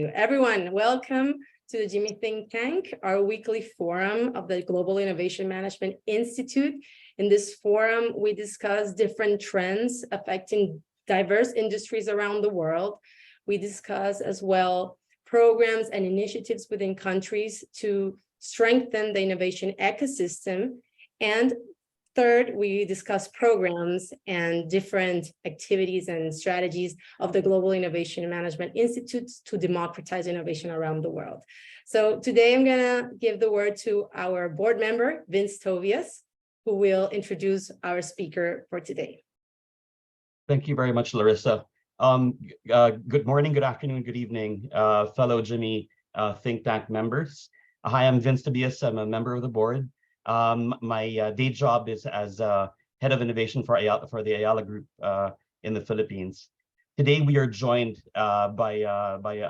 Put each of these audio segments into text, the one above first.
Everyone, welcome to the GIMI Think Tank, our weekly forum of the Global Innovation Management Institute. In this forum, we discuss different trends affecting diverse industries around the world. We discuss as well programs and initiatives within countries to strengthen the innovation ecosystem. And third, we discuss programs and different activities and strategies of the Global Innovation Management Institute to democratize innovation around the world. So today I'm gonna give the word to our board member, Vince Tovias, who will introduce our speaker for today. Thank you very much, Larissa. Good morning, good afternoon, good evening, fellow GIMI think tank members. Hi, I'm Vince Tobias. I'm a member of the board. My day job is as head of innovation for the Ayala Group in the Philippines. Today, we are joined by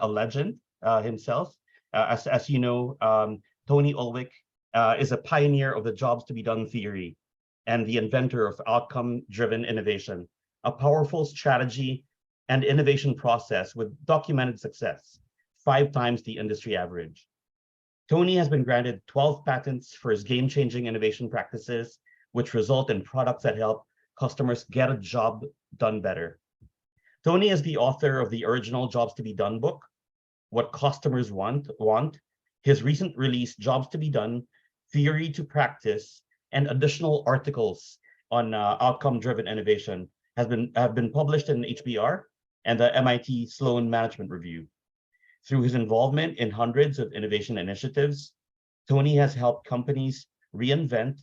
a legend himself. As you know, Tony Ulwick is a pioneer of the jobs to be done theory and the inventor of outcome-driven innovation, a powerful strategy and innovation process with documented success, 5 times the industry average. Tony has been granted 12 patents for his game-changing innovation practices, which result in products that help customers get a job done better. Tony is the author of the original Jobs to be Done book, What Customers Want, his recent release, Jobs to be Done, Theory to Practice, and additional articles on outcome-driven innovation have been published in HBR and the MIT Sloan Management Review. Through his involvement in hundreds of innovation initiatives, Tony has helped companies reinvent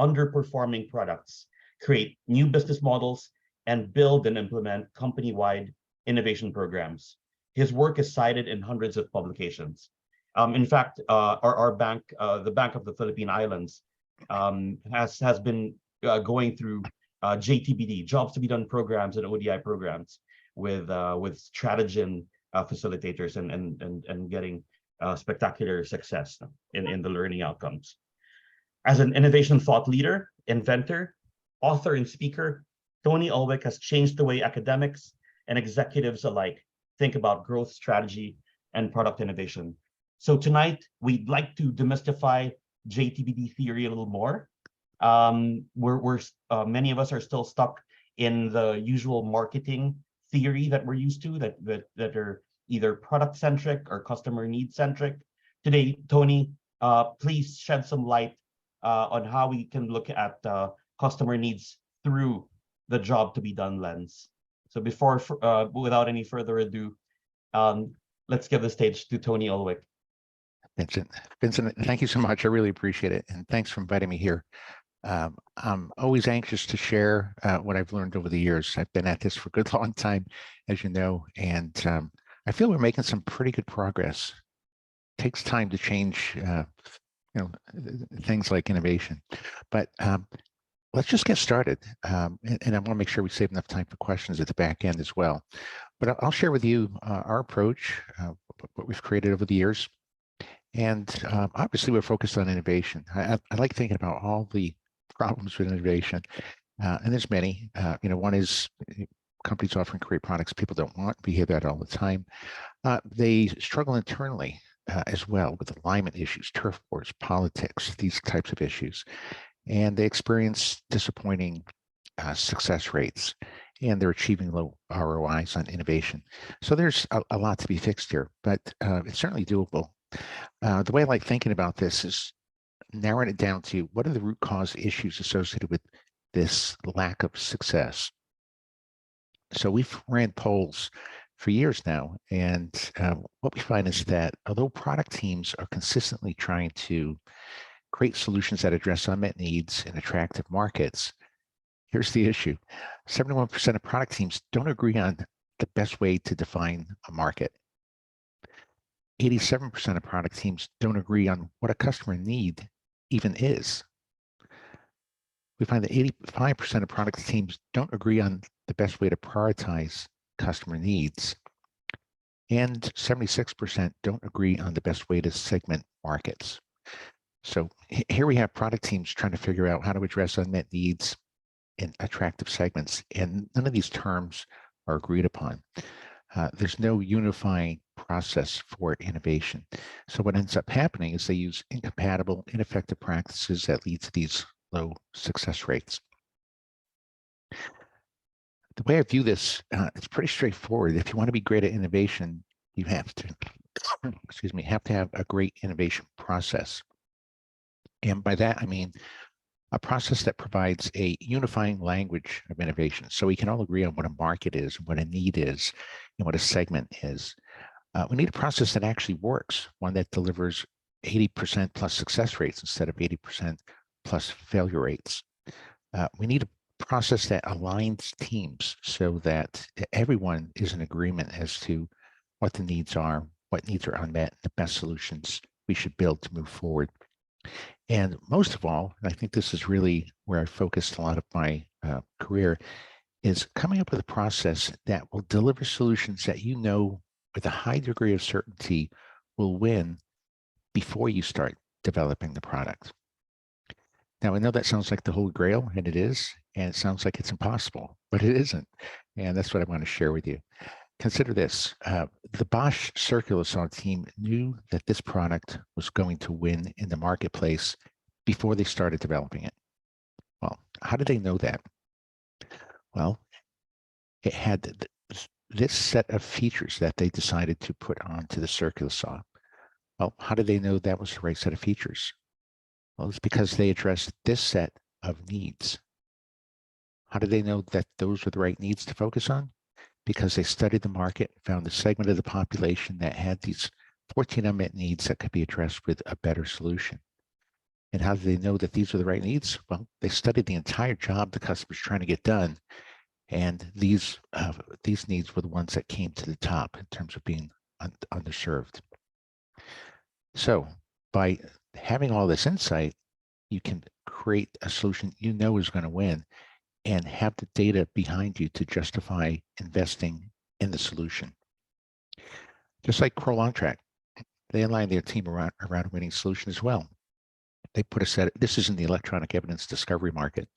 underperforming products, create new business models, and build and implement company-wide innovation programs. His work is cited in hundreds of publications. In fact, our bank, the Bank of the Philippine Islands, has been going through JTBD, Jobs to be Done programs and ODI programs with Strategyn facilitators and getting spectacular success in the learning outcomes. As an innovation thought leader, inventor, author, and speaker, Tony Ulwick has changed the way academics and executives alike think about growth strategy and product innovation. So tonight, we'd like to demystify JTBD theory a little more. Many of us are still stuck in the usual marketing theory that we're used to, that are either product-centric or customer need-centric. Today, Tony, please shed some light on how we can look at customer needs through the job to be done lens. So without any further ado, let's give the stage to Tony Ulwick. Vincent, thank you so much. I really appreciate it. And thanks for inviting me here. I'm always anxious to share what I've learned over the years. I've been at this for a good long time, as you know, and I feel we're making some pretty good progress. It takes time to change, things like innovation. But let's just get started. And I want to make sure we save enough time for questions at the back end as well. But I'll share with you our approach, what we've created over the years. And obviously, we're focused on innovation. I like thinking about all the problems with innovation, and there's many. One is companies often create products people don't want. We hear that all the time. They struggle internally as well with alignment issues, turf wars, politics, these types of issues, and they experience disappointing success rates, and they're achieving low ROIs on innovation. So there's a lot to be fixed here, but it's certainly doable. The way I like thinking about this is narrowing it down to what are the root cause issues associated with this lack of success. So we've ran polls for years now, and what we find is that although product teams are consistently trying to create solutions that address unmet needs in attractive markets, here's the issue. 71% of product teams don't agree on the best way to define a market. 87% of product teams don't agree on what a customer need even is. We find that 85% of product teams don't agree on the best way to prioritize customer needs. And 76% don't agree on the best way to segment markets. So here we have product teams trying to figure out how to address unmet needs in attractive segments, and none of these terms are agreed upon. There's no unifying process for innovation. So what ends up happening is they use incompatible, ineffective practices that lead to these low success rates. The way I view this, it's pretty straightforward. If you want to be great at innovation, you have to, excuse me, have to have a great innovation process. And by that, I mean a process that provides a unifying language of innovation. So we can all agree on what a market is, what a need is, and what a segment is. We need a process that actually works, one that delivers 80% plus success rates instead of 80% plus failure rates. We need a process that aligns teams so that everyone is in agreement as to what the needs are, what needs are unmet, the best solutions we should build to move forward. And most of all, and I think this is really where I focused a lot of my career, is coming up with a process that will deliver solutions that you know with a high degree of certainty will win before you start developing the product. Now, I know that sounds like the Holy Grail, and it is, and it sounds like it's impossible, but it isn't. And that's what I want to share with you. Consider this, the Bosch circular saw team knew that this product was going to win in the marketplace before they started developing it. Well, how did they know that? Well, it had this set of features that they decided to put onto the circular saw. Well, how did they know that was the right set of features? Well, it's because they addressed this set of needs. How did they know that those were the right needs to focus on? Because they studied the market, found a segment of the population that had these 14 unmet needs that could be addressed with a better solution. And how did they know that these were the right needs? Well, they studied the entire job the customer's trying to get done. And these needs were the ones that came to the top in terms of being underserved. So by having all this insight, you can create a solution you know is going to win and have the data behind you to justify investing in the solution. Just like Kroll OnTrack, they aligned their team around a winning solution as well. They put a set, this is in the electronic evidence discovery market.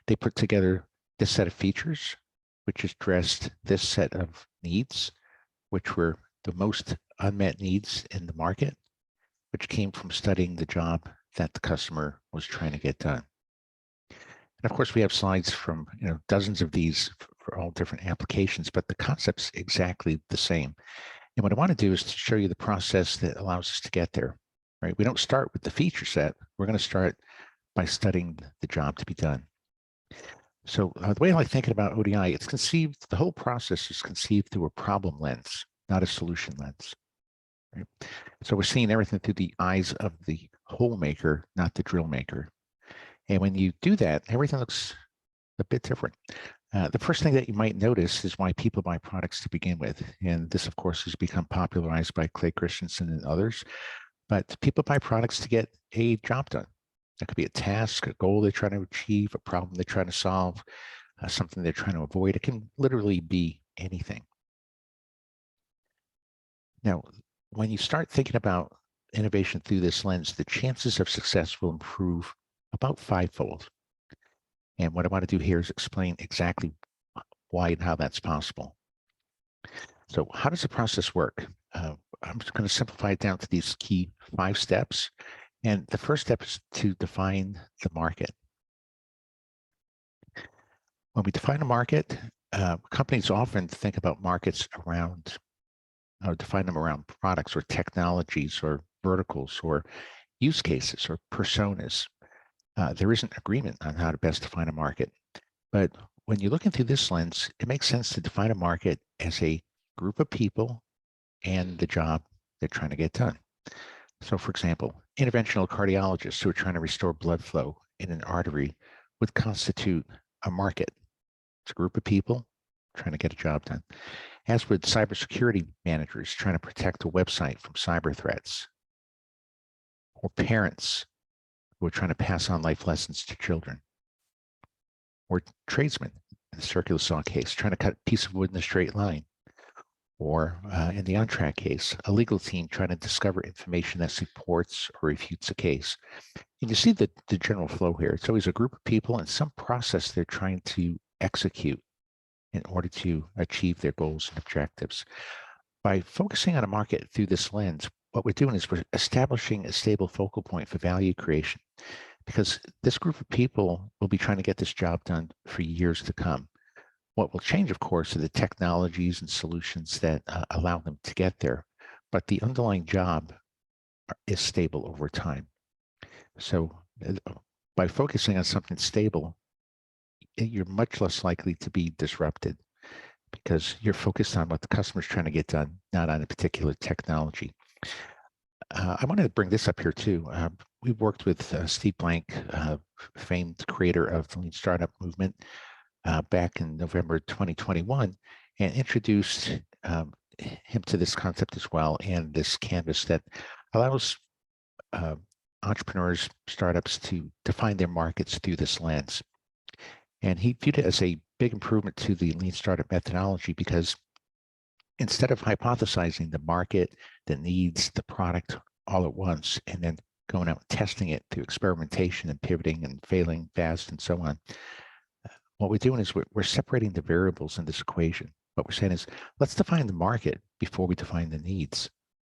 They put together this set of features, which addressed this set of needs, which were the most unmet needs in the market, which came from studying the job that the customer was trying to get done. And of course, we have slides from dozens of these for all different applications, but the concept's exactly the same. And what I want to do is to show you the process that allows us to get there. Right? We don't start with the feature set. We're going to start by studying the job to be done. So the way I like thinking about ODI, it's conceived, the whole process is conceived through a problem lens, not a solution lens. Right? So we're seeing everything through the eyes of the hole maker, not the drill maker. And when you do that, everything looks a bit different. The first thing that you might notice is why people buy products to begin with. And this, of course, has become popularized by Clay Christensen and others. But people buy products to get a job done. That could be a task, a goal they're trying to achieve, a problem they're trying to solve, something they're trying to avoid. It can literally be anything. Now, when you start thinking about innovation through this lens, the chances of success will improve about fivefold. And what I want to do here is explain exactly why and how that's possible. So how does the process work? I'm just going to simplify it down to these key 5 steps. And the first step is to define the market. When we define a market, companies often think about markets around, or define them around products or technologies or verticals or use cases or personas. There isn't agreement on how to best define a market. But when you're looking through this lens, it makes sense to define a market as a group of people and the job they're trying to get done. So for example, interventional cardiologists who are trying to restore blood flow in an artery would constitute a market. It's a group of people trying to get a job done. As with cybersecurity managers trying to protect a website from cyber threats, or parents who are trying to pass on life lessons to children, or tradesmen in the circular saw case trying to cut a piece of wood in a straight line, or in the OnTrack case, a legal team trying to discover information that supports or refutes a case. And you see the general flow here. It's always a group of people and some process they're trying to execute in order to achieve their goals and objectives. By focusing on a market through this lens, what we're doing is we're establishing a stable focal point for value creation, because this group of people will be trying to get this job done for years to come. What will change, of course, are the technologies and solutions that allow them to get there, but the underlying job is stable over time. So by focusing on something stable, you're much less likely to be disrupted because you're focused on what the customer's trying to get done, not on a particular technology. I wanted to bring this up here too. We worked with Steve Blank, famed creator of the Lean Startup movement, back in November 2021, and introduced him to this concept as well, and this canvas that allows entrepreneurs, startups to define their markets through this lens. And he viewed it as a big improvement to the Lean Startup methodology, because instead of hypothesizing the market, the needs, the product all at once, and then going out and testing it through experimentation and pivoting and failing fast and so on, what we're doing is we're separating the variables in this equation. What we're saying is, let's define the market before we define the needs.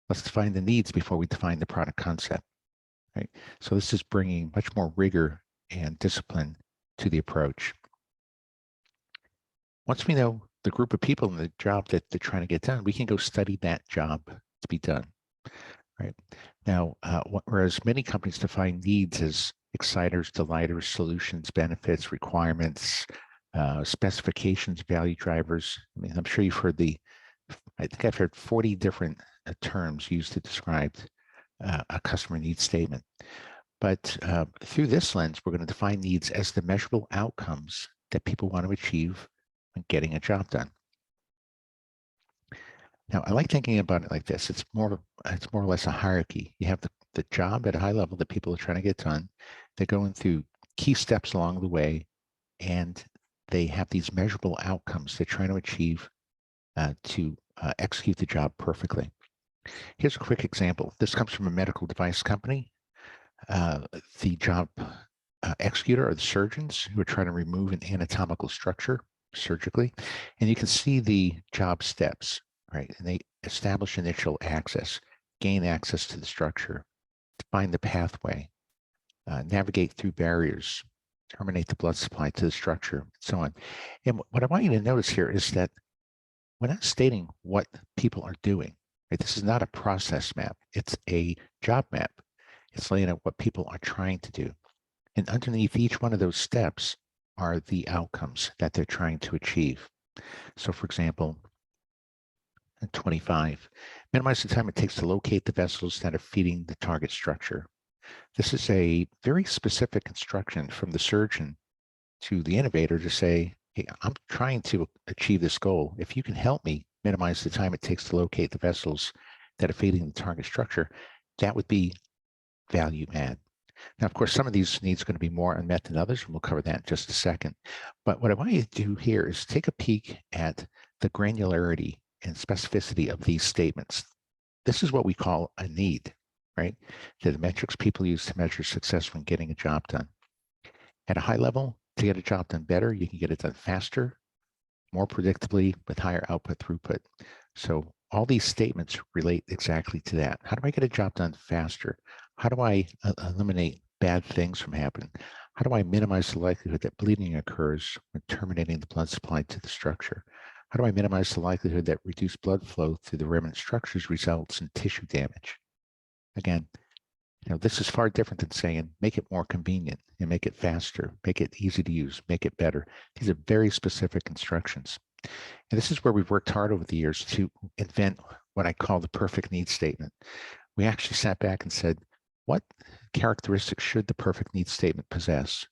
Let's define the needs before we define the product concept, right? So this is bringing much more rigor and discipline to the approach. Once we know the group of people and the job that they're trying to get done, we can go study that job to be done, right? Now, whereas many companies define needs as exciters, delighters, solutions, benefits, requirements, specifications, value drivers. I mean, I'm sure you've heard I think I've heard 40 different terms used to describe a customer needs statement. But through this lens, we're going to define needs as the measurable outcomes that people want to achieve when getting a job done. Now, I like thinking about it like this. It's more or less a hierarchy. You have the job at a high level that people are trying to get done. They're going through key steps along the way, and they have these measurable outcomes they're trying to achieve to execute the job perfectly. Here's a quick example. This comes from a medical device company. The job executor are the surgeons who are trying to remove an anatomical structure surgically. And you can see the job steps, right? And they establish initial access, gain access to the structure, define the pathway, navigate through barriers, terminate the blood supply to the structure, and so on. And what I want you to notice here is that we're not stating what people are doing. Right? This is not a process map. It's a job map. It's laying out what people are trying to do. And underneath each one of those steps are the outcomes that they're trying to achieve. So for example, 25, minimize the time it takes to locate the vessels that are feeding the target structure. This is a very specific instruction from the surgeon to the innovator to say, hey, I'm trying to achieve this goal. If you can help me minimize the time it takes to locate the vessels that are feeding the target structure, that would be value add. Now, of course, some of these needs are going to be more unmet than others, and we'll cover that in just a second. But what I want you to do here is take a peek at the granularity and specificity of these statements. This is what we call a need, right? They're the metrics people use to measure success when getting a job done. At a high level, to get a job done better, you can get it done faster, more predictably, with higher output throughput. So all these statements relate exactly to that. How do I get a job done faster? How do I eliminate bad things from happening? How do I minimize the likelihood that bleeding occurs when terminating the blood supply to the structure? How do I minimize the likelihood that reduced blood flow through the remnant structures results in tissue damage? Again, this is far different than saying make it more convenient and make it faster, make it easy to use, make it better. These are very specific instructions. And this is where we've worked hard over the years to invent what I call the perfect needs statement. We actually sat back and said, what characteristics should the perfect needs statement possess?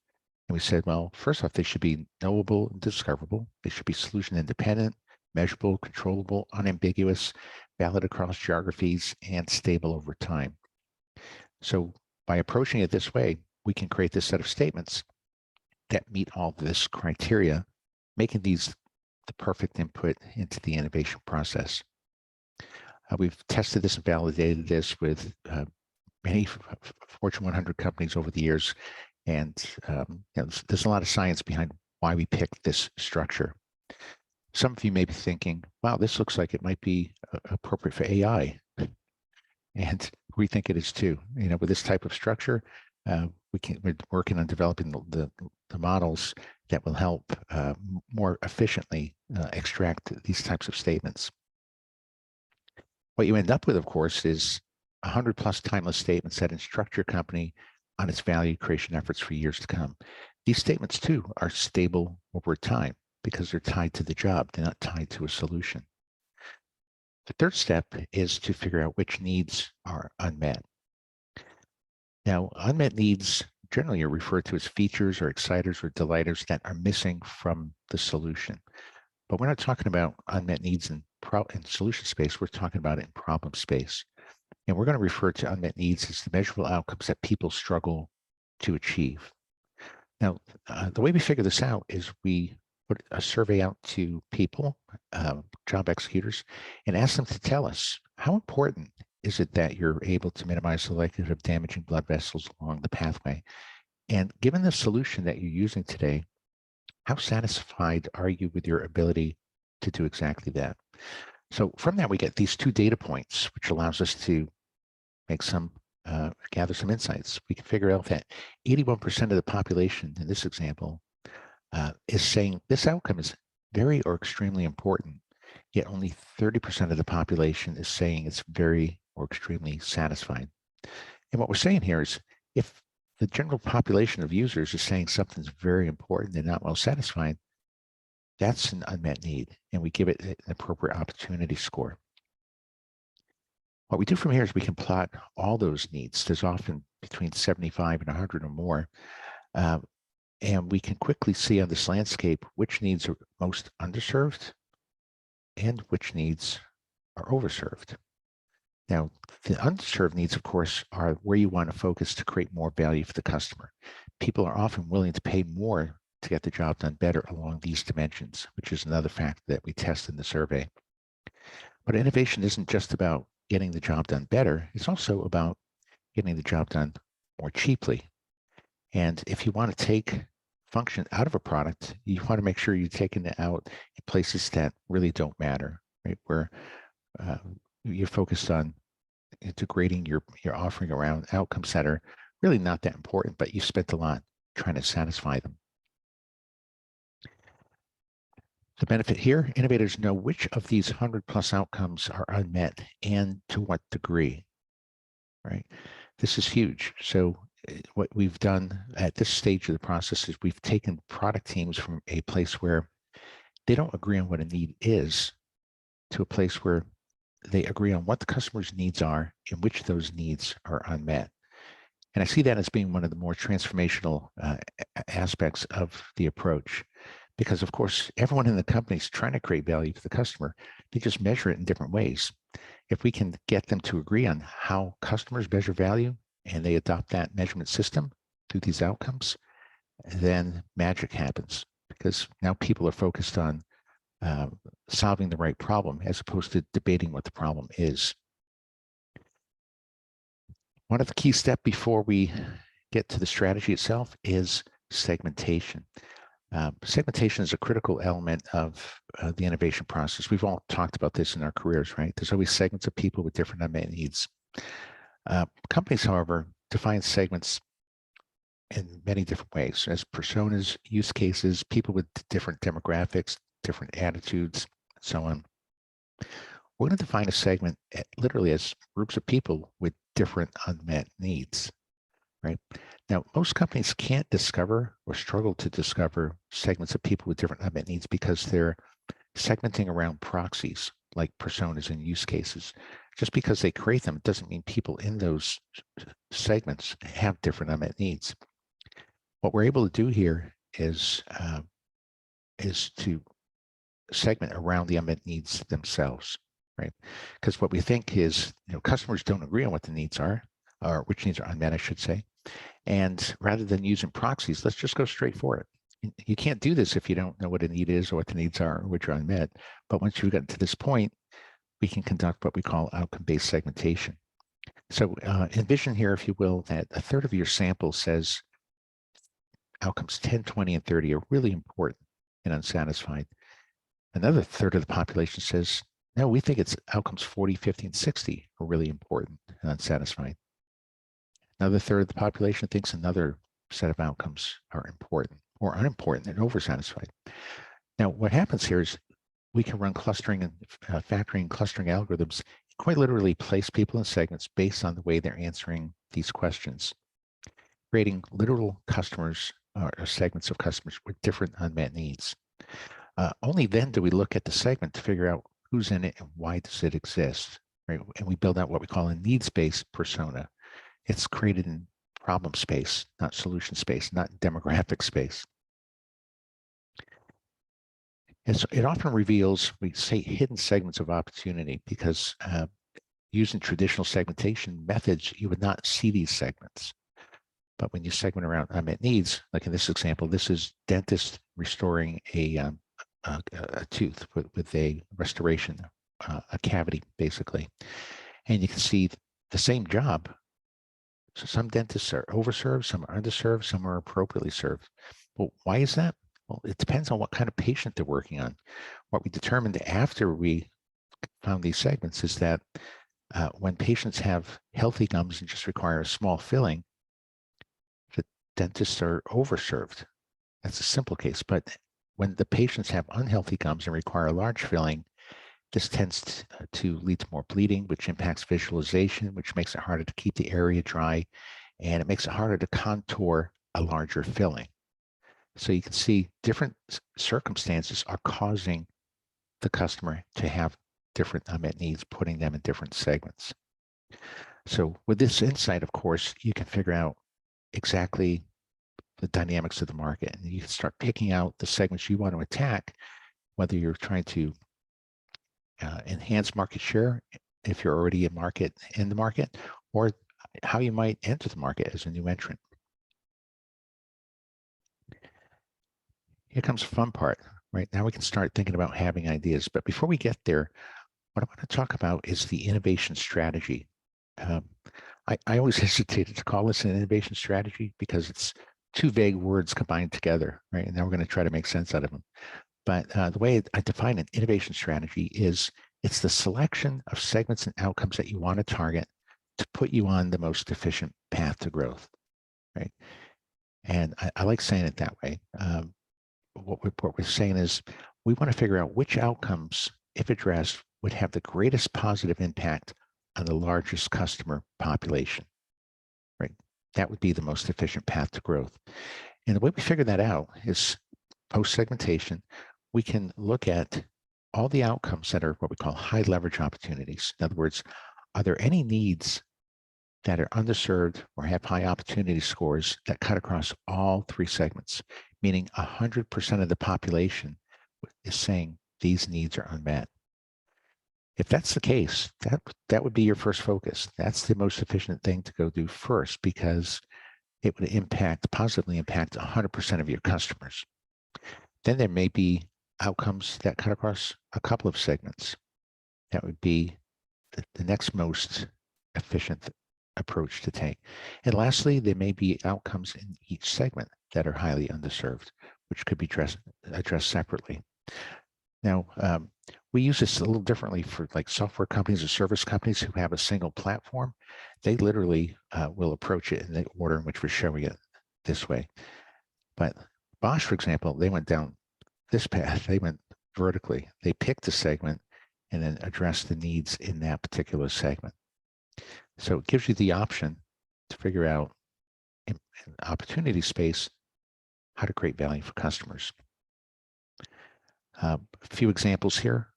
And we said, well, first off, they should be knowable and discoverable. They should be solution independent, measurable, controllable, unambiguous, valid across geographies, and stable over time. So by approaching it this way, we can create this set of statements that meet all this criteria, making these the perfect input into the innovation process. We've tested this and validated this with many Fortune 100 companies over the years, and there's a lot of science behind why we picked this structure. Some of you may be thinking, wow, this looks like it might be appropriate for AI. And we think it is too. With this type of structure, we're working on developing the models that will help more efficiently extract these types of statements. What you end up with, of course, is 100+ timeless statements that instruct your company on its value creation efforts for years to come. These statements, too, are stable over time because they're tied to the job. They're not tied to a solution. The third step is to figure out which needs are unmet. Now, unmet needs generally are referred to as features or exciters or delighters that are missing from the solution. But we're not talking about unmet needs in solution space. We're talking about it in problem space. And we're going to refer to unmet needs as the measurable outcomes that people struggle to achieve. Now, the way we figure this out is we put a survey out to people, job executors, and ask them to tell us, how important is it that you're able to minimize the likelihood of damaging blood vessels along the pathway? And given the solution that you're using today, how satisfied are you with your ability to do exactly that? So from that, we get these 2 data points, which allows us to make gather some insights. We can figure out that 81% of the population in this example is saying this outcome is very or extremely important, yet only 30% of the population is saying it's very or extremely satisfied. And what we're saying here is, if the general population of users is saying something's very important, they're not well satisfied, that's an unmet need, and we give it an appropriate opportunity score. What we do from here is we can plot all those needs. There's often between 75 and 100 or more. And we can quickly see on this landscape which needs are most underserved and which needs are overserved. Now, the underserved needs, of course, are where you want to focus to create more value for the customer. People are often willing to pay more to get the job done better along these dimensions, which is another factor that we test in the survey. But innovation isn't just about getting the job done better. It's also about getting the job done more cheaply. And if you want to take function out of a product, you want to make sure you're taking it out in places that really don't matter, right? Where you're focused on integrating your offering around outcomes that are really not that important, but you spent a lot trying to satisfy them. The benefit here, innovators know which of these 100+ outcomes are unmet and to what degree, right? This is huge. So what we've done at this stage of the process is we've taken product teams from a place where they don't agree on what a need is to a place where they agree on what the customer's needs are and which of those needs are unmet. And I see that as being one of the more transformational aspects of the approach, because of course, everyone in the company is trying to create value for the customer. They just measure it in different ways. If we can get them to agree on how customers measure value and they adopt that measurement system through these outcomes, then magic happens, because now people are focused on solving the right problem as opposed to debating what the problem is. One of the key steps before we get to the strategy itself is segmentation. Segmentation is a critical element of the innovation process. We've all talked about this in our careers, right? There's always segments of people with different unmet needs. Companies, however, define segments in many different ways as personas, use cases, people with different demographics, different attitudes, and so on. We're going to define a segment literally as groups of people with different unmet needs, right? Now, most companies can't discover or struggle to discover segments of people with different unmet needs because they're segmenting around proxies like personas and use cases. Just because they create them doesn't mean people in those segments have different unmet needs. What we're able to do here is to segment around the unmet needs themselves, right? Because what we think is, customers don't agree on what the needs are, or which needs are unmet, I should say. And rather than using proxies, let's just go straight for it. You can't do this if you don't know what a need is or what the needs are, which are unmet. But once you've gotten to this point, we can conduct what we call outcome-based segmentation. So envision here, if you will, that a third of your sample says outcomes 10, 20, and 30 are really important and unsatisfied. Another third of the population says, no, we think it's outcomes 40, 50, and 60 are really important and unsatisfied. Another third of the population thinks another set of outcomes are important or unimportant and oversatisfied. Now, what happens here is we can run clustering and factoring clustering algorithms, quite literally place people in segments based on the way they're answering these questions, creating literal customers or segments of customers with different unmet needs. Only then do we look at the segment to figure out who's in it and why does it exist, right? And we build out what we call a needs-based persona. It's created in problem space, not solution space, not demographic space. And so it often reveals, we say, hidden segments of opportunity because using traditional segmentation methods, you would not see these segments. But when you segment around unmet needs, like in this example, this is dentist restoring a tooth with a restoration, a cavity, basically. And you can see the same job. So some dentists are overserved, some are underserved, some are appropriately served. Well, why is that? Well, it depends on what kind of patient they're working on. What we determined after we found these segments is that when patients have healthy gums and just require a small filling, the dentists are overserved. That's a simple case. But when the patients have unhealthy gums and require a large filling, this tends to lead to more bleeding, which impacts visualization, which makes it harder to keep the area dry, and it makes it harder to contour a larger filling. So you can see different circumstances are causing the customer to have different unmet needs, putting them in different segments. So with this insight, of course, you can figure out exactly the dynamics of the market, and you can start picking out the segments you want to attack, whether you're trying to enhance market share if you're already in the market, or how you might enter the market as a new entrant. Here comes the fun part. Right now we can start thinking about having ideas, but before we get there, what I want to talk about is the innovation strategy. I always hesitated to call this an innovation strategy because it's two vague words combined together, right? And now we're going to try to make sense out of them. But the way I define an innovation strategy is it's the selection of segments and outcomes that you want to target to put you on the most efficient path to growth, right? And I like saying it that way. What we're saying is we want to figure out which outcomes, if addressed, would have the greatest positive impact on the largest customer population, right? That would be the most efficient path to growth. And the way we figure that out is post-segmentation. We can look at all the outcomes that are what we call high leverage opportunities. In other words, are there any needs that are underserved or have high opportunity scores that cut across all three segments, meaning 100% of the population is saying these needs are unmet? If that's the case, that would be your first focus. That's the most efficient thing to go do first because it would positively impact 100% of your customers. Then there may be outcomes that cut across a couple of segments. That would be the next most efficient approach to take. And lastly, there may be outcomes in each segment that are highly underserved, which could be addressed separately. Now, we use this a little differently for like software companies or service companies who have a single platform. They literally will approach it in the order in which we're showing it this way. But Bosch, for example, they went down this path. They went vertically. They picked a segment and then addressed the needs in that particular segment. So it gives you the option to figure out in opportunity space how to create value for customers. A few examples here.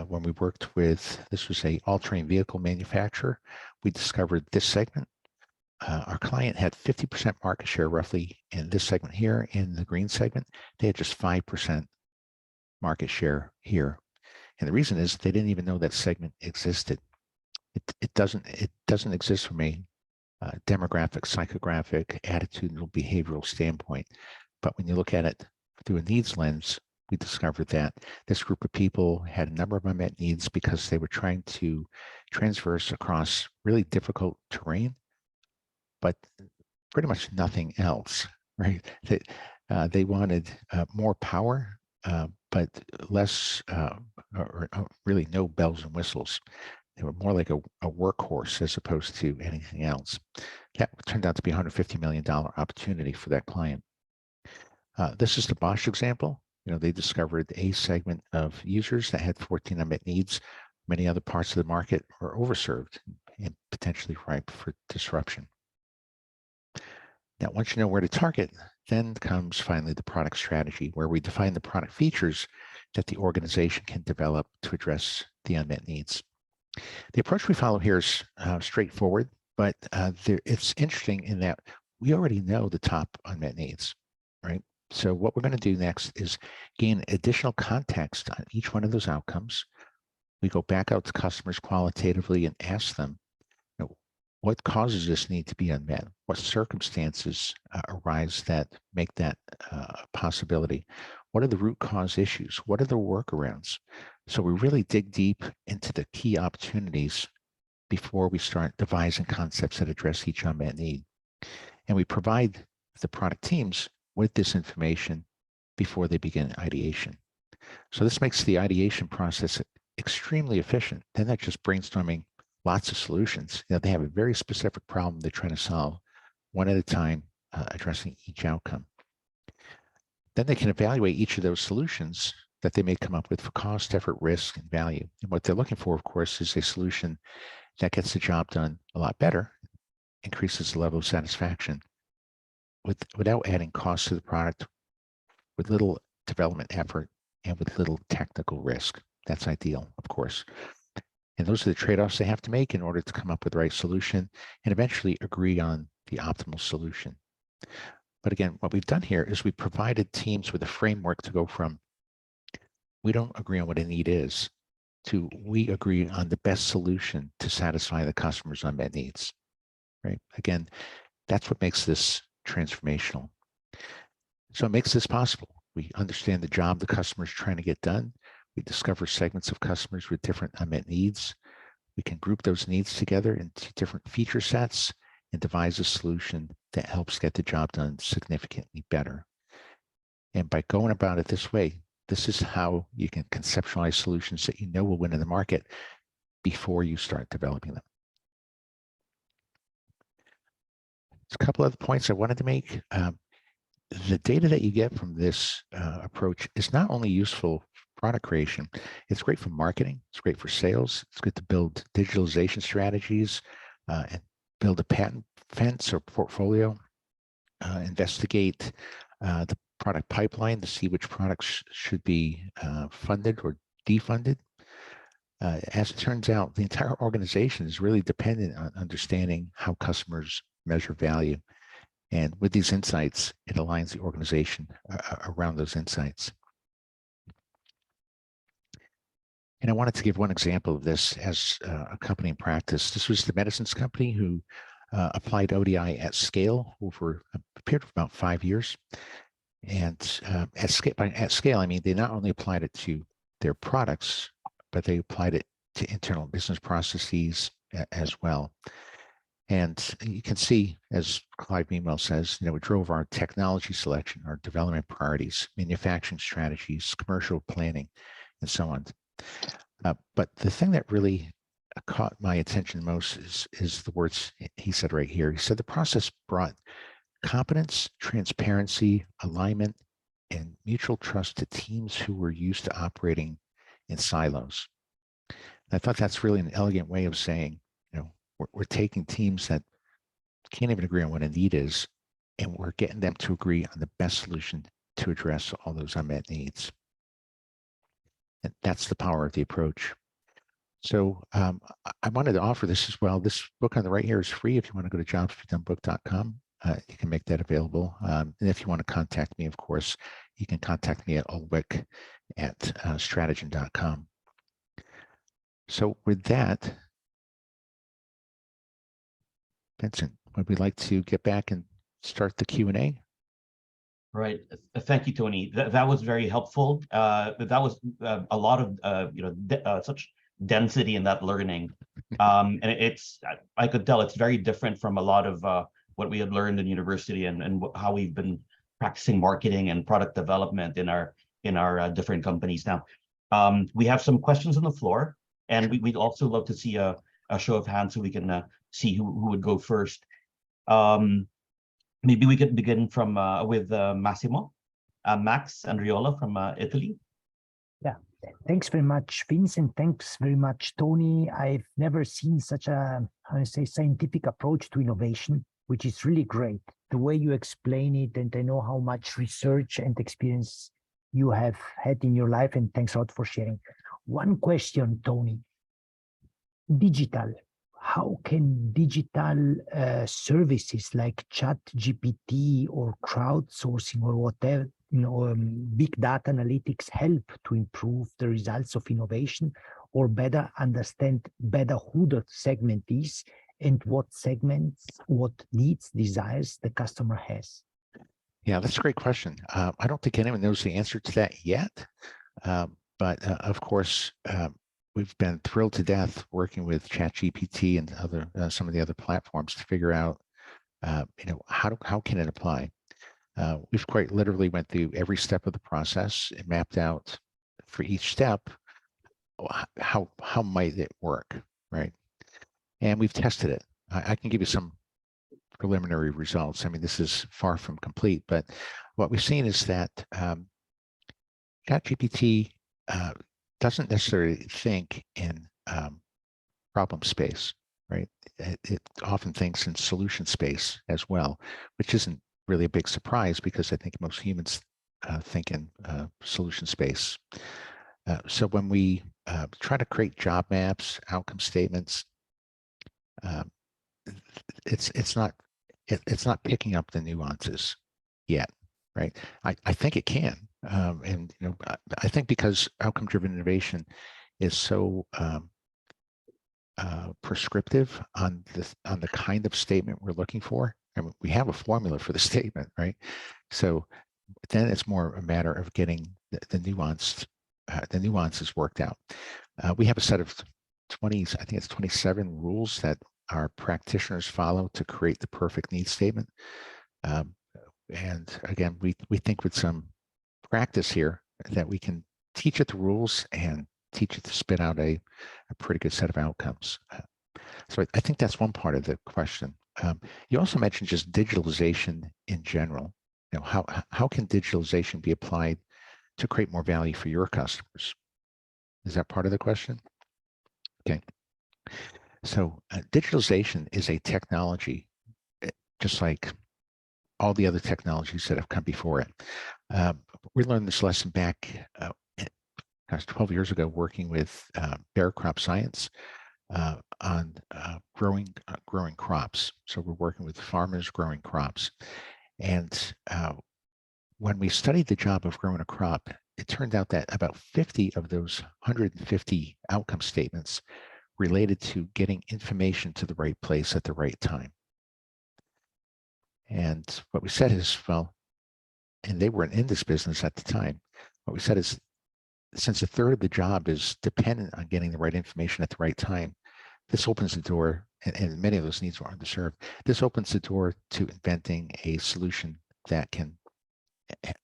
When we worked with, this was a all-terrain vehicle manufacturer, we discovered this segment. Our client had 50% market share roughly in this segment here. In the green segment, they had just 5% market share here. And the reason is they didn't even know that segment existed. It doesn't exist from a demographic, psychographic, attitudinal, behavioral standpoint. But when you look at it through a needs lens, we discovered that this group of people had a number of unmet needs because they were trying to transverse across really difficult terrain, but pretty much nothing else, right? They wanted more power but less, or really no bells and whistles. They were more like a workhorse as opposed to anything else. That turned out to be a $150 million opportunity for that client. This is the Bosch example. They discovered a segment of users that had 14 unmet needs. Many other parts of the market were overserved and potentially ripe for disruption. Now, once you know where to target, then comes finally the product strategy, where we define the product features that the organization can develop to address the unmet needs. The approach we follow here is straightforward, but it's interesting in that we already know the top unmet needs, right? So what we're going to do next is gain additional context on each one of those outcomes. We go back out to customers qualitatively and ask them, what causes this need to be unmet? What circumstances arise that make that a possibility? What are the root cause issues? What are the workarounds? So we really dig deep into the key opportunities before we start devising concepts that address each unmet need. And we provide the product teams with this information before they begin ideation. So this makes the ideation process extremely efficient. Then that's just brainstorming lots of solutions. They have a very specific problem they're trying to solve, one at a time, addressing each outcome. Then they can evaluate each of those solutions that they may come up with for cost, effort, risk, and value. And what they're looking for, of course, is a solution that gets the job done a lot better, increases the level of satisfaction without adding cost to the product, with little development effort, and with little technical risk. That's ideal, of course. And those are the trade-offs they have to make in order to come up with the right solution and eventually agree on the optimal solution. But again, what we've done here is we provided teams with a framework to go from, we don't agree on what a need is, to we agree on the best solution to satisfy the customer's unmet needs, right? Again, that's what makes this transformational. So it makes this possible. We understand the job the customer is trying to get done. We discover segments of customers with different unmet needs. We can group those needs together into different feature sets and devise a solution that helps get the job done significantly better. And by going about it this way, this is how you can conceptualize solutions that you know will win in the market before you start developing them. There's a couple other points I wanted to make. The data that you get from this approach is not only useful for product creation, it's great for marketing, it's great for sales, it's good to build digitalization strategies and build a patent fence or portfolio, investigate the product pipeline to see which products should be funded or defunded. As it turns out, the entire organization is really dependent on understanding how customers measure value. And with these insights, it aligns the organization around those insights. And I wanted to give one example of this as a company in practice. This was the medicines company who applied ODI at scale over a period of about 5 years. And at scale, I mean, they not only applied it to their products, but they applied it to internal business processes as well. And you can see, as Clive Meanwell says, it drove our technology selection, our development priorities, manufacturing strategies, commercial planning, and so on. But the thing that really caught my attention most is the words he said right here. He said the process brought competence, transparency, alignment, and mutual trust to teams who were used to operating in silos. And I thought that's really an elegant way of saying, we're taking teams that can't even agree on what a need is, and we're getting them to agree on the best solution to address all those unmet needs. And that's the power of the approach. So I wanted to offer this as well. This book on the right here is free. If you want to go to jobstobedoneBook.com, you can make that available. And if you want to contact me, of course, you can contact me at Ulwick at Strategyn.com. So with that, Vincent, would we like to get back and start the Q&A? Right. Thank you, Tony. That was very helpful. That was a lot of such density in that learning, and I could tell it's very different from a lot of what we had learned in university and how we've been practicing marketing and product development in our in our different companies. Now, we have some questions on the floor, and we'd also love to see a show of hands so we can see who would go first. Maybe we could begin from with Massimo, Max Andriola from Italy. Yeah, thanks very much, Vince, and thanks very much, Tony. I've never seen such a, how to say, scientific approach to innovation, which is really great. The way you explain it, and I know how much research and experience you have had in your life, and thanks a lot for sharing. One question, Tony. Digital. How can digital services like ChatGPT or crowdsourcing or whatever, big data analytics help to improve the results of innovation, or better understand better who the segment is and what segments, what needs, desires the customer has? Yeah, that's a great question. I don't think anyone knows the answer to that yet, but of course, we've been thrilled to death working with ChatGPT and other some of the other platforms to figure out, how can it apply. We've quite literally went through every step of the process and mapped out for each step how might it work, right? And we've tested it. I can give you some preliminary results. I mean, this is far from complete, but what we've seen is that ChatGPT doesn't necessarily think in problem space, right? It often thinks in solution space as well, which isn't really a big surprise because I think most humans think in solution space. So when we try to create job maps, outcome statements, it's not picking up the nuances yet, right? I think it can, and I think because outcome-driven innovation is so prescriptive on the kind of statement we're looking for. I mean, we have a formula for the statement, right? So then it's more a matter of getting the nuances worked out. We have a set of 20, I think it's 27 rules that our practitioners follow to create the perfect need statement. And again, we think with some practice here that we can teach it the rules and teach it to spit out a pretty good set of outcomes. So I think that's one part of the question. You also mentioned just digitalization in general. How can digitalization be applied to create more value for your customers? Is that part of the question? Okay. So digitalization is a technology, just like all the other technologies that have come before it. We learned this lesson back 12 years ago working with Bear Crop Science on growing crops. So we're working with farmers growing crops. And when we studied the job of growing a crop, it turned out that about 50 of those 150 outcome statements related to getting information to the right place at the right time. And what we said is, well, and they weren't in this business at the time, what we said is, since a third of the job is dependent on getting the right information at the right time, this opens the door, and many of those needs are underserved. This opens the door to inventing a solution that can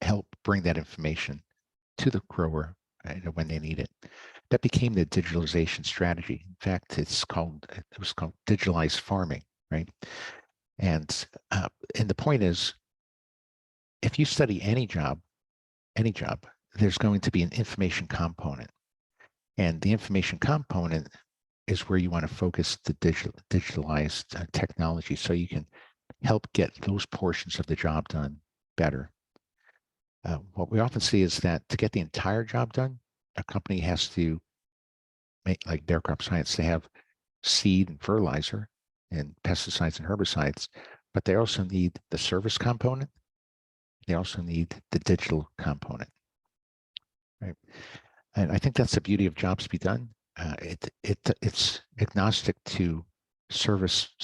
help bring that information to the grower when they need it. That became the digitalization strategy. In fact, it was called digitalized farming, right? And the point is, if you study any job, there's going to be an information component. And the information component is where you want to focus the digitalized technology so you can help get those portions of the job done better. What we often see is that to get the entire job done, a company has to make, like Bear Crop Science, they have seed and fertilizer and pesticides and herbicides, but they also need the service component. They also need the digital component, right? And I think that's the beauty of jobs to be done. It's agnostic to service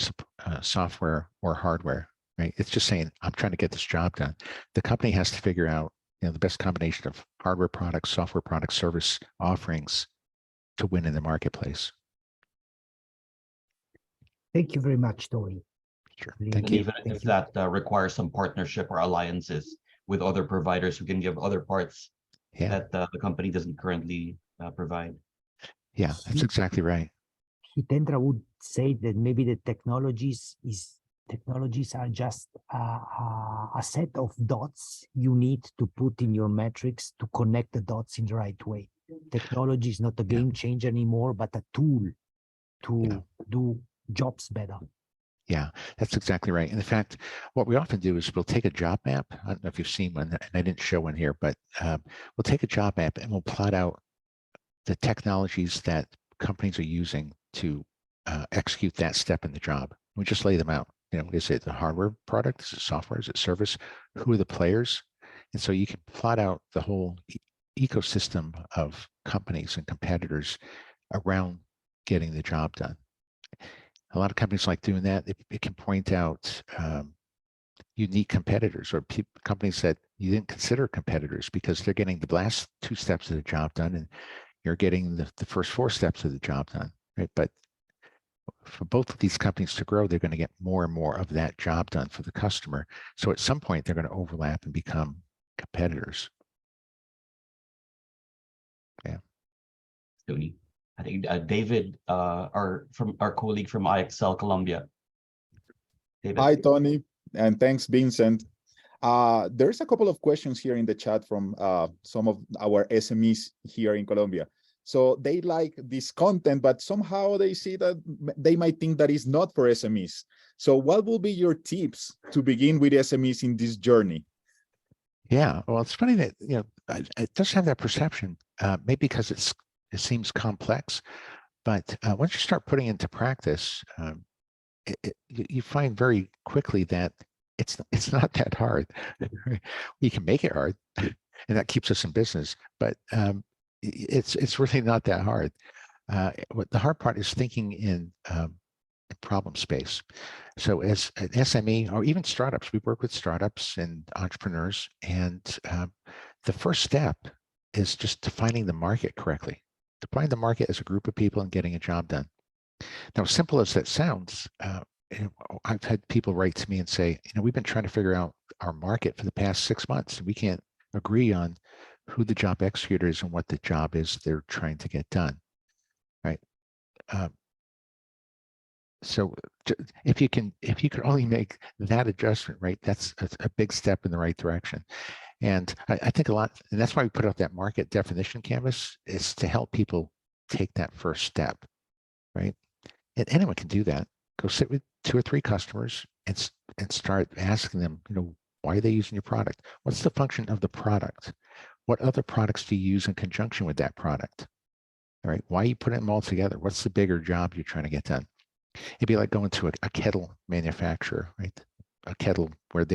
software or hardware, right? It's just saying, I'm trying to get this job done. The company has to figure out, the best combination of hardware products, software products, service offerings to win in the marketplace. Thank you very much, Tony. Sure. Really, Thank you. Even if that requires some partnership or alliances with other providers who can give other parts Yeah, that the company doesn't currently provide. yeah, that's exactly right. Hitendra would say that maybe the technologies are just a set of dots you need to put in your metrics to connect the dots in the right way. Technology is not a game changer anymore, but a tool to do jobs better. Yeah, that's exactly right. And in fact, what we often do is we'll take a job map. I don't know if you've seen one, and I didn't show one here, but we'll take a job map and we'll plot out the technologies that companies are using to execute that step in the job. We just lay them out. Is it a hardware product? Is it software? Is it service? Who are the players? And so you can plot out the whole ecosystem of companies and competitors around getting the job done. A lot of companies like doing that. It can point out unique competitors or companies that you didn't consider competitors because they're getting the last 2 steps of the job done and you're getting the first 4 steps of the job done, right? But for both of these companies to grow, they're going to get more and more of that job done for the customer. So at some point, they're going to overlap and become competitors. Yeah. Tony, I think David, our colleague from IXL Colombia. David. Hi, Tony, and thanks, Vincent. There's a couple of questions here in the chat from some of our SMEs here in Colombia. So they like this content, but somehow they see that they might think that is not for SMEs. So what will be your tips to begin with SMEs in this journey? Yeah, well, it's funny that it does have that perception, maybe because it seems complex, but once you start putting it into practice, you find very quickly that it's not that hard. You can make it hard, and that keeps us in business, but it's really not that hard. What the hard part is thinking in problem space. So as an SME or even startups, we work with startups and entrepreneurs, and the first step is just defining the market correctly. Define the market as a group of people and getting a job done. Now, as simple as that sounds, I've had people write to me and say, we've been trying to figure out our market for the past 6 months, and we can't agree on who the job executor is and what the job is they're trying to get done, right? So if you could only make that adjustment, right, that's a big step in the right direction. And I think a lot, and that's why we put out that market definition canvas, is to help people take that first step, right? And anyone can do that. Go sit with 2 or 3 customers and start asking them, why are they using your product? What's the function of the product? What other products do you use in conjunction with that product? All right, why are you putting them all together? What's the bigger job you're trying to get done? It'd be like going to a kettle manufacturer, right? A kettle where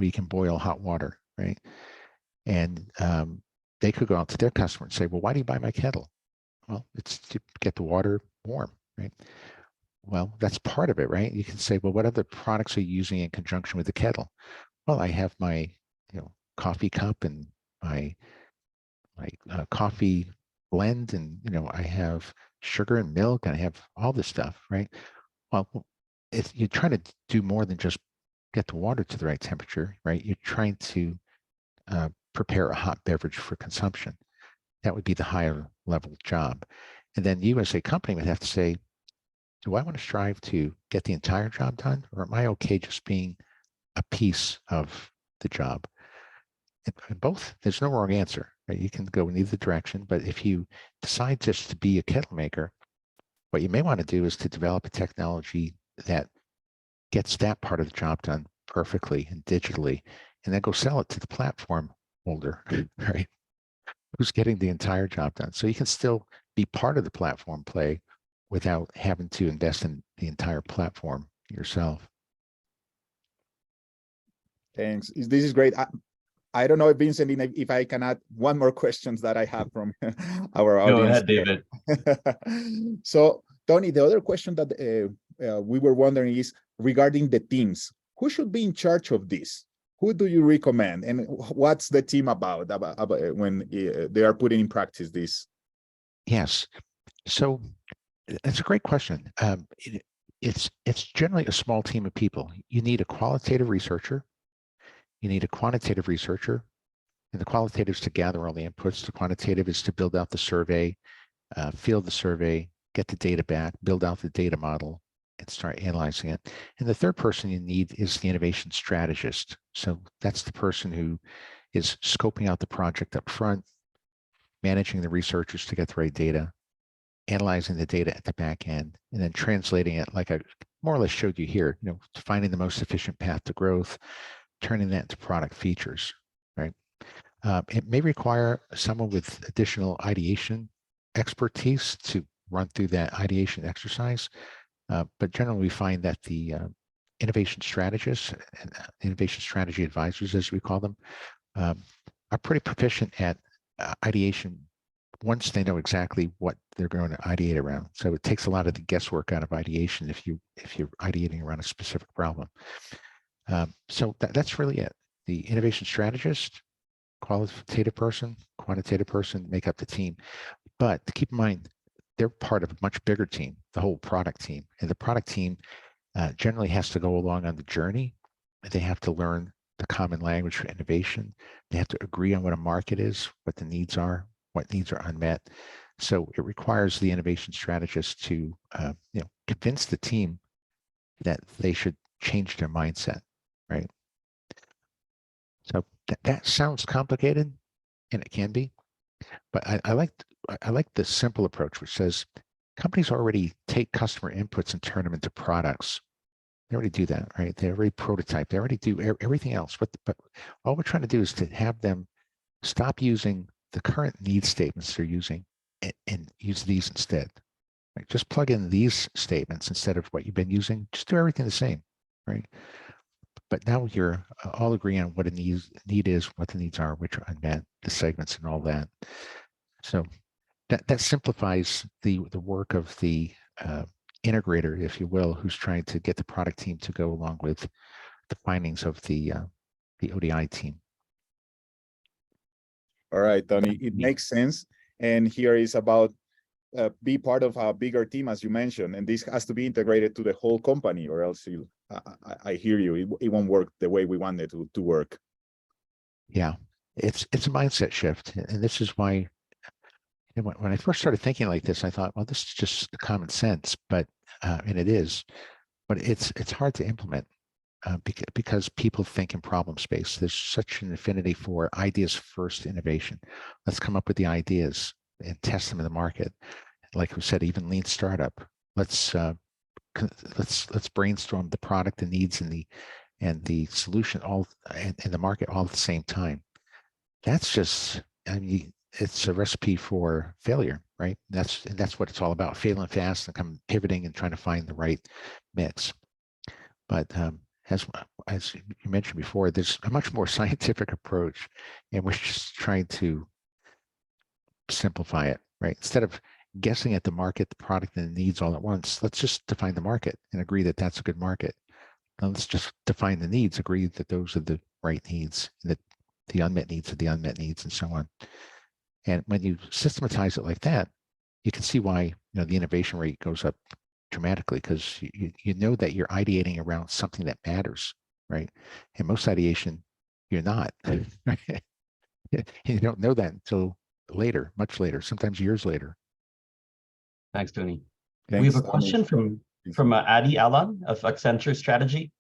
you can boil hot water, right? And they could go out to their customer and say, well, why do you buy my kettle? Well, it's to get the water warm, right? Well, that's part of it, right? You can say, well, what other products are you using in conjunction with the kettle? Well, I have my, coffee cup and my coffee blend, and I have sugar and milk, and I have all this stuff, right? Well, if you're trying to do more than just get the water to the right temperature, right? You're trying to prepare a hot beverage for consumption. That would be the higher level job. And then you as a company would have to say, do I want to strive to get the entire job done, or am I okay just being a piece of the job? And both, there's no wrong answer, right? You can go in either direction, but if you decide just to be a kettle maker, what you may want to do is to develop a technology that gets that part of the job done perfectly and digitally, and then go sell it to the platform holder, right? Who's getting the entire job done. So you can still be part of the platform play without having to invest in the entire platform yourself. Thanks. This is great. I don't know, Vincent, if I can add one more questions that I have from our audience. Go ahead, David. So, Tony, the other question that we were wondering is regarding the teams. Who should be in charge of this? Who do you recommend? And what's the team about when they are putting in practice this? Yes. So that's a great question. It's generally a small team of people. You need a qualitative researcher. You need a quantitative researcher, And the qualitative is to gather all the inputs. The quantitative is to build out the survey, field the survey, get the data back, build out the data model, and start analyzing it. And the third person you need is the innovation strategist. So that's the person who is scoping out the project up front, managing the researchers to get the right data, analyzing the data at the back end, and then translating it like I more or less showed you here, finding the most efficient path to growth, turning that into product features, right? It may require someone with additional ideation expertise to run through that ideation exercise. But generally, we find that the innovation strategists and innovation strategy advisors, as we call them, are pretty proficient at ideation once they know exactly what they're going to ideate around. So it takes a lot of the guesswork out of ideation if you're ideating around a specific problem. So that's really it. The innovation strategist, qualitative person, quantitative person make up the team. But keep in mind, they're part of a much bigger team, the whole product team. And the product team generally has to go along on the journey. They have to learn the common language for innovation. They have to agree on what a market is, what the needs are, what needs are unmet. So it requires the innovation strategist to convince the team that they should change their mindset, right? So that sounds complicated, and it can be, but I like the simple approach, which says companies already take customer inputs and turn them into products. They already do that, right? They already prototype. They already do everything else. But all we're trying to do is to have them stop using the current need statements they're using and use these instead. Right? Just plug in these statements instead of what you've been using. Just do everything the same, right? But now you're all agreeing on what a need is, what the needs are, which are unmet, the segments and all that. So that simplifies the work of the integrator, if you will, who's trying to get the product team to go along with the findings of the ODI team. All right, Tony, it makes sense. And here is about be part of a bigger team, as you mentioned, and this has to be integrated to the whole company, or else I hear you, it won't work the way we want it to work. Yeah, it's a mindset shift, and this is why when I first started thinking like this, I thought, well, this is just common sense, but and it is, but it's hard to implement because people think in problem space. There's such an affinity for ideas first innovation. Let's come up with the ideas and test them in the market. Like we said, even lean startup. Let's brainstorm the product, the needs, and the solution all in the market all at the same time. That's just, I mean, it's a recipe for failure, right? That's what it's all about: failing fast and pivoting and trying to find the right mix. But as you mentioned before, there's a much more scientific approach, and we're just trying to simplify it, right? Instead of guessing at the market, the product, and the needs all at once, let's just define the market and agree that that's a good market. Now let's just define the needs, agree that those are the right needs, and that the unmet needs are the unmet needs, and so on. And when you systematize it like that, you can see why the innovation rate goes up dramatically, because you know that you're ideating around something that matters, right? And most ideation, you're not. You don't know that until later, much later, sometimes years later. Thanks, Tony. Thanks, We have a question from Adi Alan of Accenture Strategy.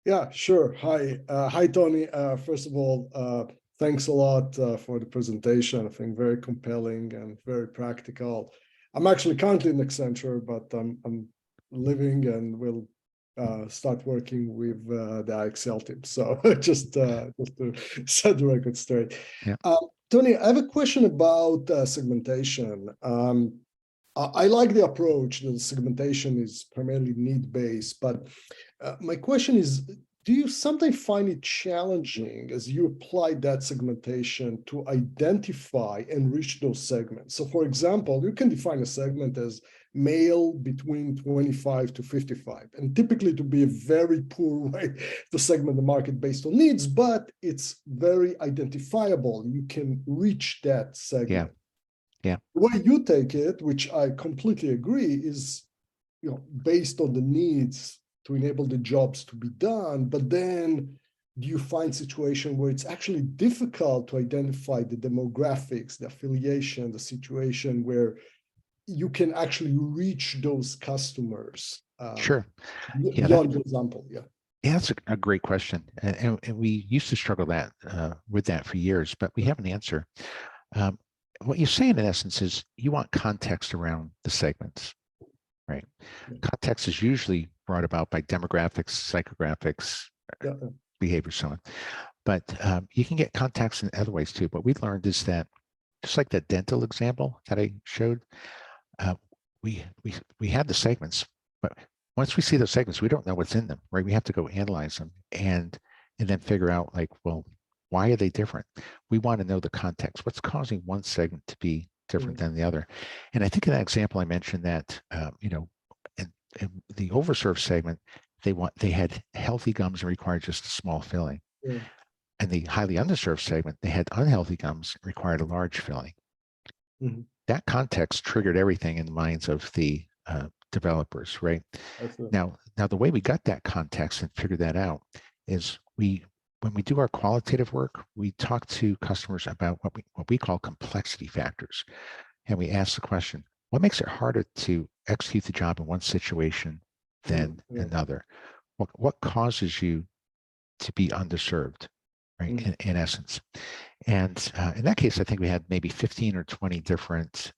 Yeah, sure. Hi, Tony. First of all, thanks a lot for the presentation. I think very compelling and very practical. I'm actually currently in Accenture, but I'm living and will start working with the Excel team. So just to set the record straight. Yeah. Tony, I have a question about segmentation. I like the approach that segmentation is primarily need-based, but my question is, do you sometimes find it challenging as you apply that segmentation to identify and reach those segments? So for example, you can define a segment as male between 25 to 55, and typically to be a very poor way to segment the market based on needs, but it's very identifiable. You can reach that segment. Yeah. The way you take it, which I completely agree, is based on the needs to enable the jobs to be done, but then do you find situation where it's actually difficult to identify the demographics, the affiliation, the situation where you can actually reach those customers? Sure. Yeah, beyond the example, yeah. Yeah, that's a great question. And we used to struggle with that for years, but we have an answer. What you're saying in essence is you want context around the segments, right? Context is usually brought about by demographics, psychographics, behavior, so on. But you can get context in other ways too. What we learned is that, just like that dental example that I showed, we had the segments, but once we see those segments, we don't know what's in them, right? We have to go analyze them and then figure out, like, well, why are they different? We want to know the context. What's causing one segment to be different than the other? And I think in that example, I mentioned that, in the overserved segment, they had healthy gums and required just a small filling. And the highly underserved segment, they had unhealthy gums and required a large filling. That context triggered everything in the minds of the developers, right? Now the way we got that context and figured that out is when we do our qualitative work, we talk to customers about what we call complexity factors. And we ask the question, what makes it harder to execute the job in one situation than another? What causes you to be underserved, right? In essence. And in that case, I think we had maybe 15 or 20 different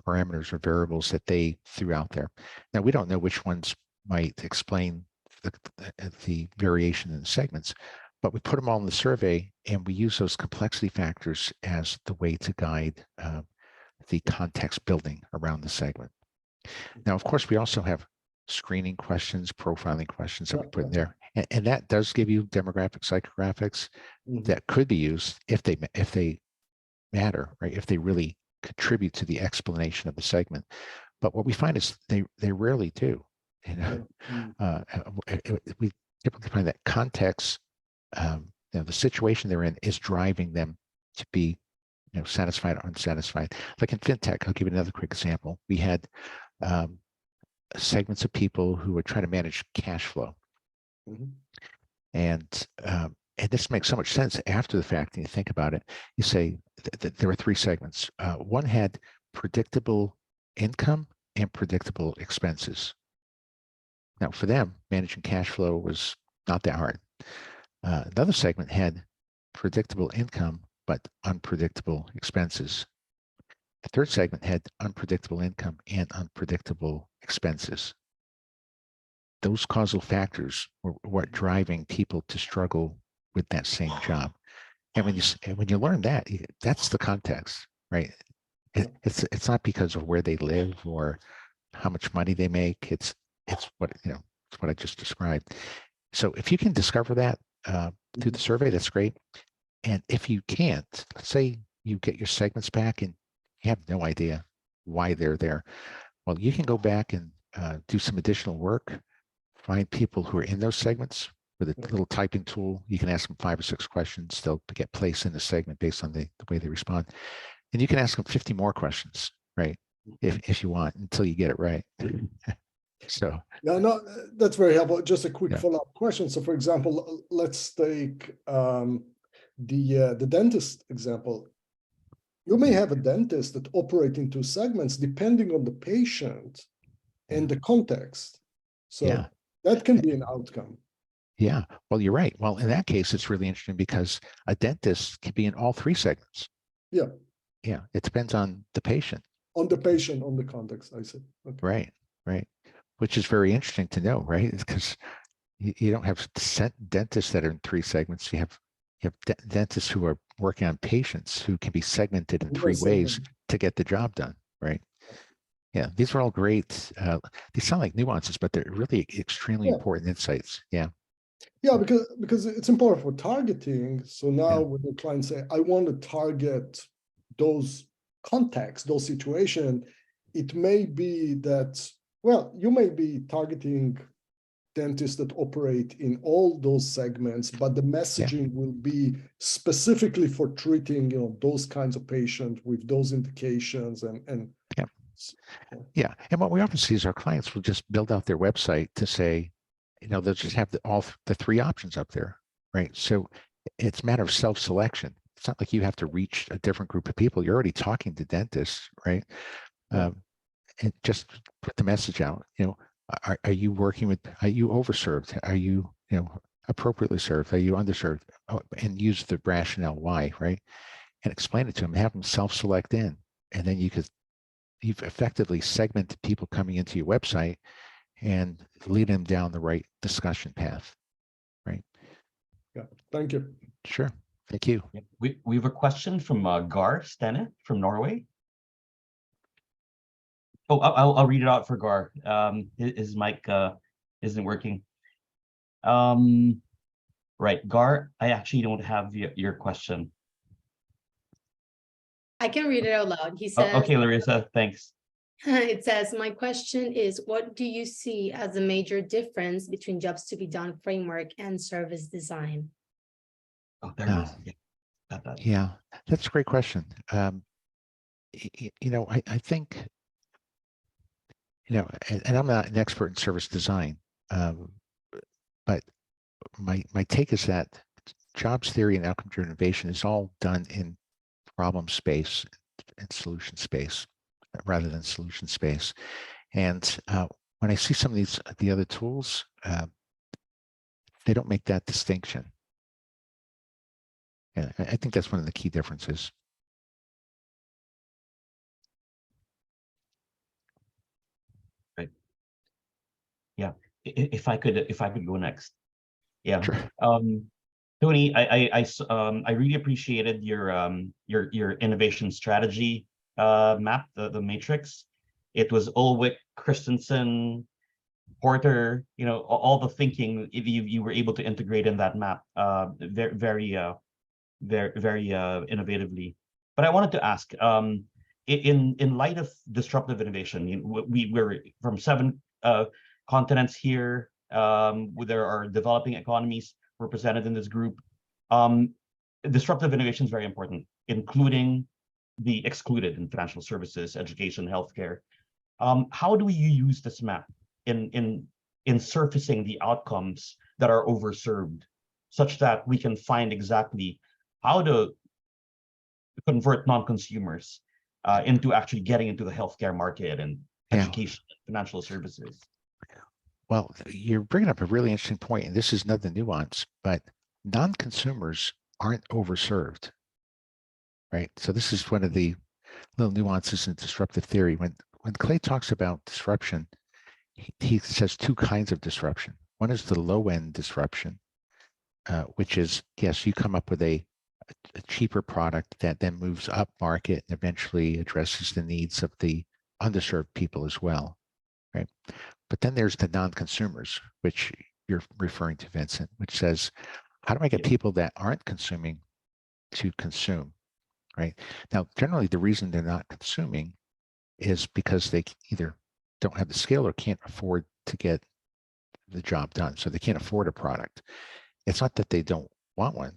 parameters or variables that they threw out there. Now, we don't know which ones might explain the variation in the segments, but we put them all in the survey and we use those complexity factors as the way to guide the context building around the segment. Now, of course, we also have screening questions, profiling questions that we put in there, and that does give you demographic, psychographics that could be used if they matter, right? If they really contribute to the explanation of the segment. But what we find is they rarely do. We typically find that context, the situation they're in, is driving them to be, satisfied or unsatisfied. Like in fintech, I'll give you another quick example. We had segments of people who were trying to manage cash flow, and this makes so much sense after the fact. And you think about it, you say that there were three segments. One had predictable income and predictable expenses. Now, for them, managing cash flow was not that hard. Another segment had predictable income, but unpredictable expenses. The third segment had unpredictable income and unpredictable expenses. Those causal factors were what driving people to struggle with that same job. And when you learn that, that's the context, right? It's not because of where they live or how much money they make. It's what it's what I just described. So if you can discover that through the survey, that's great. And if you can't, let's say you get your segments back and you have no idea why they're there. Well, you can go back and do some additional work, find people who are in those segments with a little typing tool. You can ask them 5 or 6 questions. They'll get placed in the segment based on the way they respond. And you can ask them 50 more questions, right? If you want, until you get it right. So no, that's very helpful. Just a quick follow-up question. So, for example, let's take the dentist example. You may have a dentist that operate in 2 segments depending on the patient and the context. So that can be an outcome. Yeah, well, you're right. Well, in that case, it's really interesting because a dentist can be in all 3 segments. Yeah, it depends on the patient. On the patient, on the context, I said. Okay. Right. Which is very interesting to know, right? Because you don't have dentists that are in 3 segments. You have dentists who are working on patients who can be segmented in 3 ways to get the job done, right? Yeah, these are all great. These sound like nuances, but they're really extremely important insights. Yeah, because it's important for targeting. So now when the clients say, I want to target those contexts, those situations, it may be that, well, you may be targeting dentists that operate in all those segments, but the messaging will be specifically for treating, those kinds of patients with those indications and and what we often see is our clients will just build out their website to say, they'll just have all the three options up there, right? So it's a matter of self-selection. It's not like you have to reach a different group of people. You're already talking to dentists, right? And just put the message out. Are you working with? Are you overserved? Are you appropriately served? Are you underserved? And use the rationale why, right? And explain it to them. Have them self-select in, and then you've effectively segmented people coming into your website and lead them down the right discussion path, right? Yeah, thank you. Sure, thank you. We have a question from Gar Stene from Norway. Oh, I'll read it out for Gar. His mic isn't working. Right, Gar, I actually don't have your question. I can read it out loud. He says, okay, Larissa, thanks. It says, my question is, what do you see as a major difference between jobs to be done framework and service design? Oh, there it is. Yeah, yeah, that's a great question. I think, and I'm not an expert in service design, but my take is that jobs theory and outcome-driven innovation is all done in problem space and solution space rather than solution space. And when I see some of the other tools, they don't make that distinction. And I think that's one of the key differences. Right. Yeah. If I could go next. Yeah. Sure. Tony, I really appreciated your innovation strategy map, the matrix. It was Ulwick, Christensen, Porter, all the thinking you were able to integrate in that map very innovatively. But I wanted to ask, in light of disruptive innovation, we're from 7 continents here. There are developing economies represented in this group. Disruptive innovation is very important, including the excluded in financial services, education, healthcare. How do you use this map in surfacing the outcomes that are overserved, such that we can find exactly how to convert non-consumers into actually getting into the healthcare market and education, financial services? Well, you're bringing up a really interesting point, and this is another nuance, but non-consumers aren't overserved, right? So this is one of the little nuances in disruptive theory. When Clay talks about disruption, he says 2 kinds of disruption. One is the low-end disruption, which is, yes, you come up with a cheaper product that then moves up market and eventually addresses the needs of the underserved people as well, right? But then there's the non-consumers, which you're referring to, Vincent, which says, how do I get people that aren't consuming to consume, right? Now, generally, the reason they're not consuming is because they either don't have the skill or can't afford to get the job done. So they can't afford a product. It's not that they don't want one.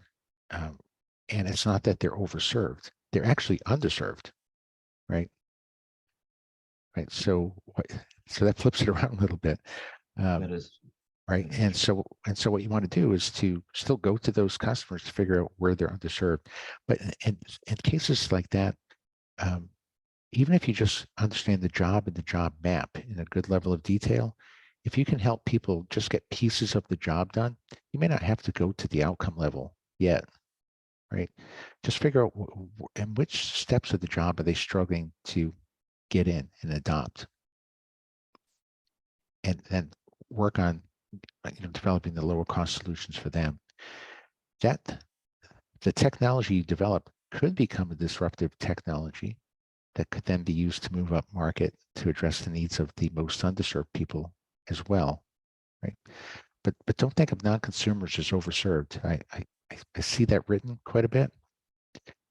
And it's not that they're overserved. They're actually underserved, right? Right. So that flips it around a little bit. That is right. And so what you want to do is to still go to those customers to figure out where they're underserved. But in cases like that, even if you just understand the job and the job map in a good level of detail, if you can help people just get pieces of the job done, you may not have to go to the outcome level yet, right? Just figure out in which steps of the job are they struggling to get in and adopt, and then work on developing the lower cost solutions for them. That the technology you develop could become a disruptive technology that could then be used to move up market to address the needs of the most underserved people as well, right? But don't think of non-consumers as overserved. I see that written quite a bit,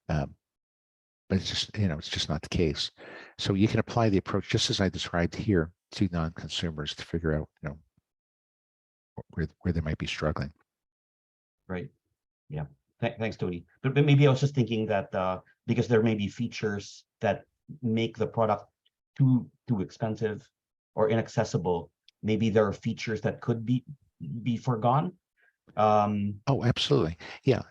but it's just it's just not the case. So you can apply the approach just as I described here to non-consumers to figure out where they might be struggling. Right. Yeah. Thanks, Tony. But maybe I was just thinking that because there may be features that make the product too expensive or inaccessible, maybe there are features that could be be foregone? Oh, absolutely. Yeah.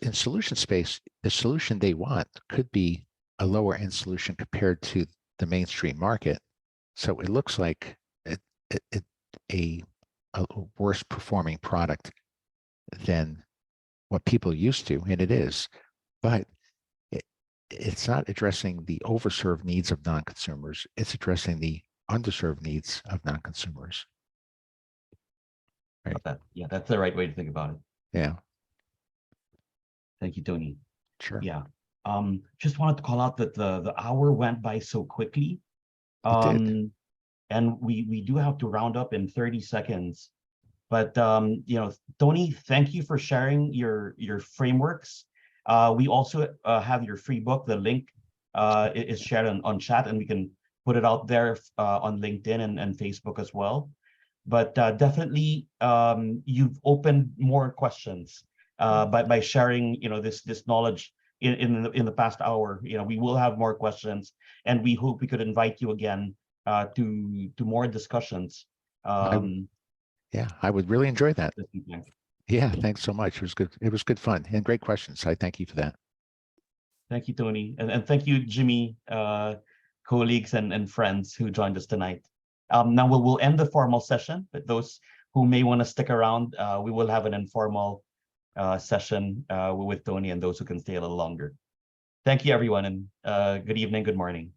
In solution space, the solution they want could be a lower end solution compared to the mainstream market. So it looks like a worse performing product than what people are used to, and it is. But it's not addressing the overserved needs of non-consumers. It's addressing the underserved needs of non-consumers. Right. Yeah, that's the right way to think about it. Yeah, Thank you, Tony. sure. Yeah. Just wanted to call out that the hour went by so quickly. It did. And we do have to round up in 30 seconds. But Tony, thank you for sharing your frameworks. We also have your free book. The link is shared on chat, and we can put it out there on LinkedIn and Facebook as well. But definitely, you've opened more questions by sharing this knowledge in the past hour. We will have more questions, and we hope we could invite you again to more discussions. Yeah, I would really enjoy that. This evening. Yeah, thanks so much. It was good. It was good fun and great questions. I thank you for that. Thank you, Tony. And thank you, GIMI, colleagues and friends who joined us tonight. Now we'll end the formal session, but those who may want to stick around, we will have an informal session with Tony and those who can stay a little longer. Thank you, everyone, and good evening, good morning.